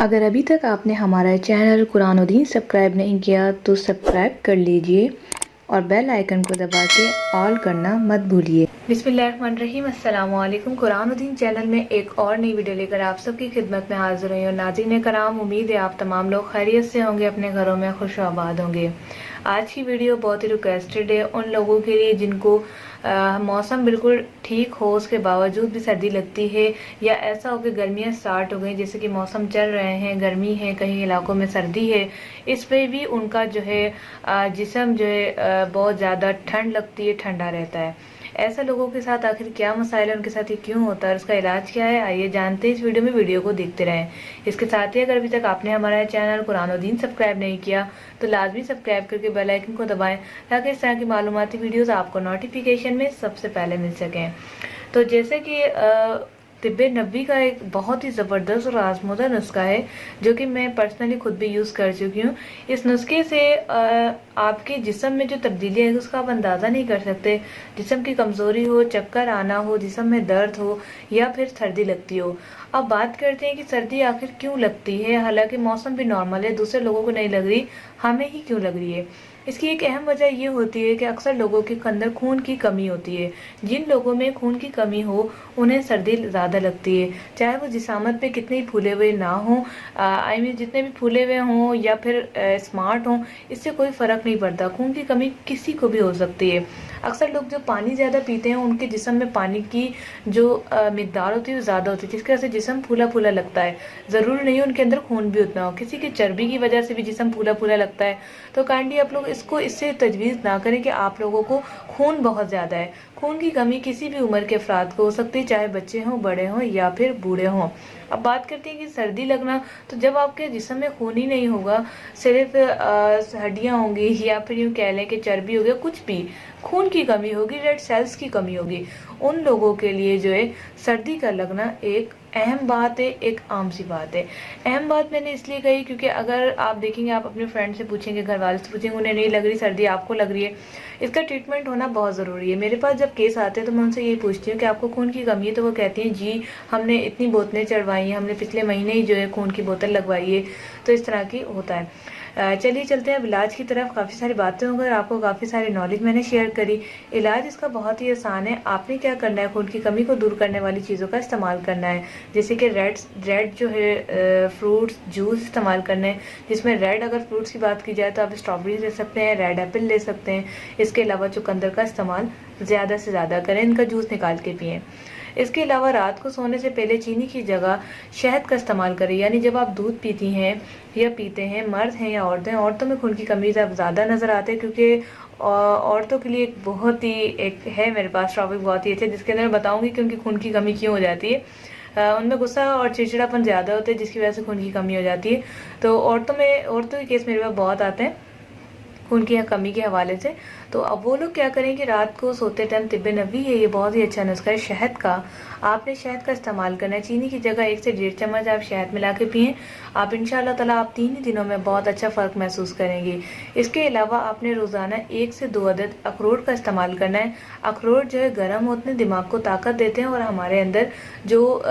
अगर अभी तक आपने हमारा चैनल कुरानुद्दीन सब्सक्राइब नहीं किया तो सब्सक्राइब कर लीजिए और बेल आइकन को दबा के ऑल करना मत भूलिए। बिस्मिल्लाहिर्रहमानिर्रहीम, अस्सलाम वालेकुम। कुरानुद्दीन चैनल में एक और नई वीडियो लेकर आप सबकी खिदमत में हाजिर हुई हूँ। नाज़रीन कराम, उम्मीद है आप तमाम लोग खैरियत से होंगे, अपने घरों में खुश आबाद होंगे। आज की वीडियो बहुत ही रिक्वेस्टेड है उन लोगों के लिए जिनको मौसम बिल्कुल ठीक हो उसके बावजूद भी सर्दी लगती है, या ऐसा हो कि गर्मियाँ स्टार्ट हो गई, जैसे कि मौसम चल रहे हैं, गर्मी है, कहीं इलाकों में सर्दी है, इस पे भी उनका जो है जिस्म जो है बहुत ज़्यादा ठंड लगती है, ठंडा रहता है। ऐसे लोगों के साथ आखिर क्या मसाइल है, उनके साथ ये क्यों होता है, उसका इलाज क्या है, आइए जानते हैं इस वीडियो में। वीडियो को देखते रहें। इसके साथ ही अगर अभी तक आपने हमारा चैनल कुरानुद्दीन सब्सक्राइब नहीं किया तो लाजमी सब्सक्राइब करके बेल आइकन को दबाएं, ताकि इस तरह की मालूमाती वीडियोस आपको नोटिफिकेशन में सबसे पहले मिल सकें। तो जैसे कि तिब्बे नबी का एक बहुत ही ज़बरदस्त और आजमूदा नुस्खा है, जो कि मैं पर्सनली खुद भी यूज़ कर चुकी हूँ। इस नुस्खे से आपके जिस्म में जो तब्दीली है उसका आप अंदाज़ा नहीं कर सकते। जिस्म की कमज़ोरी हो, चक्कर आना हो, जिस्म में दर्द हो, या फिर सर्दी लगती हो। अब बात करते हैं कि सर्दी आखिर क्यों लगती है। हालांकि मौसम भी नॉर्मल है, दूसरे लोगों को नहीं लग रही, हमें ही क्यों लग रही है। इसकी एक अहम वजह ये होती है कि अक्सर लोगों के अंदर खून की कमी होती है। जिन लोगों में खून की कमी हो उन्हें सर्दी ज़्यादा लगती है, चाहे वो जिसामत पे कितने ही फूले हुए ना हो, आई मीन जितने भी फूले हुए हों या फिर स्मार्ट हों, इससे कोई फ़र्क नहीं पड़ता। खून की कमी किसी को भी हो सकती है। अक्सर लोग जो पानी ज़्यादा पीते हैं उनके जिस्म में पानी की जो मिकदार होती है वो ज़्यादा होती है, जिसकी वजह से जिस्म फूला फूला लगता है। ज़रूरी नहीं है उनके अंदर खून भी उतना हो, किसी की चर्बी की वजह से भी जिस्म फूला फूला लगता है। तो काइंडली आप लोग इसको इससे तजवीज़ ना करें कि आप लोगों को खून बहुत ज़्यादा है। खून की कमी किसी भी उम्र के अफराद को हो सकती है, चाहे बच्चे हों, बड़े हों या फिर बूढ़े हों। अब बात करते हैं कि सर्दी लगना, तो जब आपके जिस्म में खून ही नहीं होगा, सिर्फ हड्डियाँ होंगी या फिर यूँ कह लें कि चर्बी हो गया, कुछ भी खून की कमी होगी, रेड सेल्स की कमी होगी, उन लोगों के लिए जो है सर्दी का लगना एक अहम बात है, एक आम सी बात है। अहम बात मैंने इसलिए कही क्योंकि अगर आप देखेंगे, आप अपने फ्रेंड से पूछेंगे, घर वाले से पूछेंगे, उन्हें नहीं लग रही सर्दी, आपको लग रही है, इसका ट्रीटमेंट होना बहुत ज़रूरी है। मेरे पास जब केस आते हैं तो मैं उनसे यही पूछती हूँ कि आपको खून की कमी है, तो वो कहती हैं जी हमने इतनी बोतलें चढ़वाई हैं, हमने पिछले महीने ही जो है खून की बोतल लगवाई है। तो इस तरह की होता है। चलिए चलते हैं अब इलाज की तरफ। काफ़ी सारी बातें होंगी और आपको काफ़ी सारी नॉलेज मैंने शेयर करी। इलाज इसका बहुत ही आसान है। आपने क्या करना है, खून की कमी को दूर करने वाली चीज़ों का इस्तेमाल करना है, जैसे कि रेड जो है फ्रूट्स जूस इस्तेमाल करना है, जिसमें रेड अगर फ्रूट्स की बात की जाए तो आप स्ट्रॉबेरी ले सकते हैं, रेड एप्पल ले सकते हैं। इसके अलावा चुकंदर का इस्तेमाल ज़्यादा से ज़्यादा करें, इनका जूस निकाल के पिएँ। इसके अलावा रात को सोने से पहले चीनी की जगह शहद का इस्तेमाल करें। यानी जब आप दूध पीती हैं या पीते हैं, मर्द हैं या औरतें, औरतों में खून की कमी ज़्यादा नज़र आते हैं, क्योंकि औरतों के लिए एक बहुत ही एक है मेरे पास टॉपिक बहुत ही अच्छा, जिसके अंदर मैं बताऊंगी कि उनकी खून की कमी क्यों हो जाती है। उनमें गुस्सा और चिड़चिड़ापन ज़्यादा होता है, जिसकी वजह से खून की कमी हो जाती है। तो औरतों के केस मेरे पास बहुत आते हैं खून की कमी के हवाले से। तो अब वो लोग क्या करें कि रात को सोते टाइम तिब्बे नबी है, ये बहुत ही अच्छा नुस्खा है शहद का। आपने शहद का इस्तेमाल करना है। चीनी की जगह 1 से 1.5 चम्मच आप शहद मिला के पिएँ। आप इंशाल्लाह ताला आप 3 ही दिनों में बहुत अच्छा फ़र्क महसूस करेंगे। इसके अलावा आपने रोज़ाना 1 से 2 अदद अखरोट का इस्तेमाल करना है। अखरोट जो है गर्म होते हैं, दिमाग को ताकत देते हैं और हमारे अंदर जो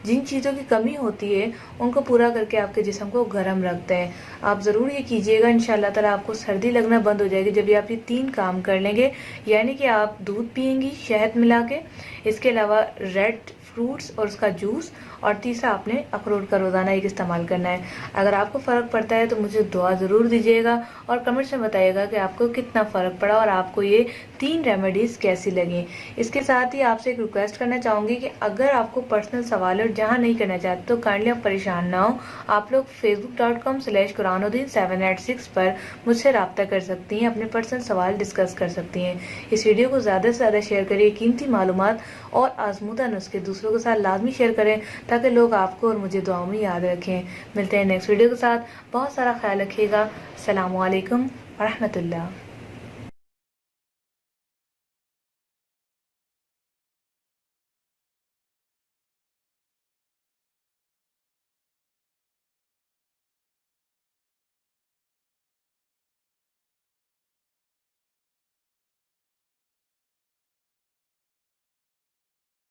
जिन चीज़ों की कमी होती है उनको पूरा करके आपके जिस्म को गर्म रखते हैं। आप ज़रूर ये कीजिएगा, इंशाल्लाह ताला आपको सर्दी लगना बंद हो जाएगी जब ये आप ये 3 काम कर लेंगे। यानी कि आप दूध पिएंगी शहद मिला के, इसके अलावा रेड फ्रूट्स और उसका जूस, और तीसरा आपने अखरोट का रोज़ाना एक इस्तेमाल करना है। अगर आपको फ़र्क पड़ता है तो मुझे दुआ ज़रूर दीजिएगा और कमेंट्स में बताइएगा कि आपको कितना फ़र्क पड़ा और आपको ये 3 रेमेडीज़ कैसी लगी। इसके साथ ही आपसे एक रिक्वेस्ट करना चाहूँगी कि अगर आपको पर्सनल सवाल और जहाँ नहीं करना चाहते तो काइंडली आप परेशान ना हो, आप लोग facebook.com/कुरानुद्दीन786 पर मुझसे रब्ता कर सकती हैं, अपने पर्सनल सवाल डिस्कस कर सकती हैं। इस वीडियो को ज़्यादा से ज़्यादा शेयर करिए, कीमती मालूमात और आजमूदा नुस्खे दूसरों के साथ लाजमी शेयर करें, ताकि लोग आपको और मुझे दुआओं में याद रखें। मिलते हैं नेक्स्ट वीडियो के साथ। बहुत सारा ख्याल रखिएगा। अस्सलामु अलैकुम व रहमतुल्लाह।